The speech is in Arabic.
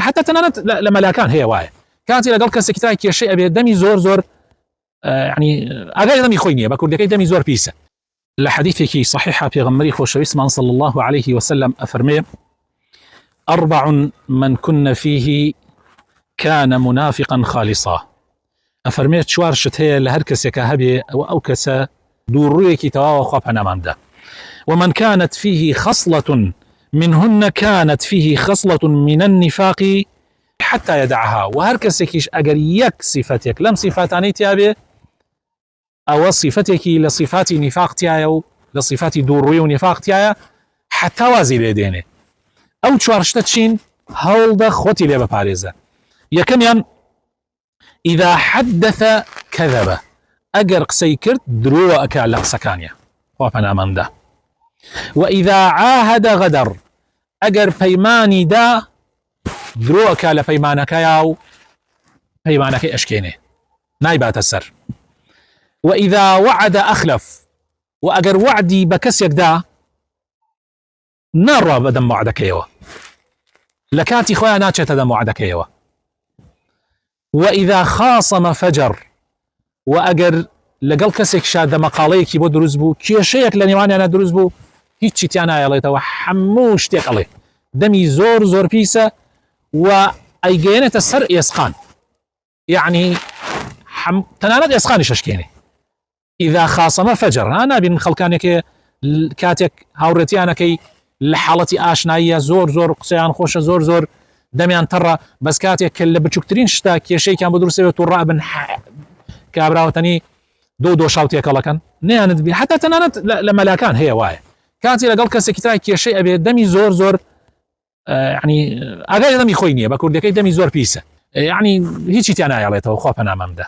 حتى تەنانەت لە مەلاکان هەیە وایە کاتی لەگەڵ کەسێکی تای کێشەی ئەبێت دەمی زۆر يعني ئاگای دەمی خۆی نییە بە کوردەکەی دەمی زۆر پیسە. لە حەدیثێکی صحیحە پێغەمبەری خۆشەویستمان صلی الله عليه وسلم ئەفەرمێ: 4 من كن فيه كان منافقا خالصا. ئەفەرمێت 4 شت هەیە لە هەر کەسێکە هەبێ ئەو کەسە دووڕوویەکی تەواوە خوا پەناماندا. ومن كانت فيه خصلة منهن كانت فيه خصلة من النفاق حتى يدعها. وهر كسكيش أجر يك صفتك لم صفاتاني تيابي أو صفتك لصفات نفاق تيايا لصفات دوروي ونفاق تيايا حتى وازي لدينه أو تشوارشتشين هولدا خوتي ليبا باريزا. يكميان إذا حدث كذب أجر قسيكرت دروا أكال لقسكانيا وفنا من ده. وإذا عاهد غدر أجر بيماني دا دروك لبيمانك ياو بيمانك أشكينه نايبات السر. وإذا وعد أخلف وأجر وعدي بكسيك دا نار بدم وعدك يوا لكاتي خويا ناتشة دم وعدك يوا. وإذا خاصم فجر وأجر لقل كسيك شاد مقاليك يبو دروزبو كيشيك لنيواني أنا دروزبو هیچی تیانایە ئەڵێتەوە هەموو شتێک ئەڵێ دەمی زۆر پیسە و ئەیگەێنێتە سەر ئێسقان یعنی تەنانەت ئێسقانی شەشکێنێ. ئیذا خاسەمە فەجر نابین خەڵکانێکێ کاتێک هاوڕێتیانەکەی لە حاڵەتی ئاشناییە زۆر قسەیان خۆشە زۆر دەمیان تەڕە بەس کاتێک کە لە بچووکترین شتا کێشەیەکیان بۆ دروستەوێت و ڕابن کابراوەتەنی دۆ شاوتێکەڵەکەن نەیانت بی حتا تەنانەت لە مەلاکان هەیە وایە کاتی لەگەڵ کەسێکی تای کێشەی ئەبێت دەمی زۆر يعني ئاگای دەمی خۆی نییە بە کوردەکەی دەمی زۆر پیسە یعنی هیچی تیان نایەڵێتەوە خوا پەنامەمدا.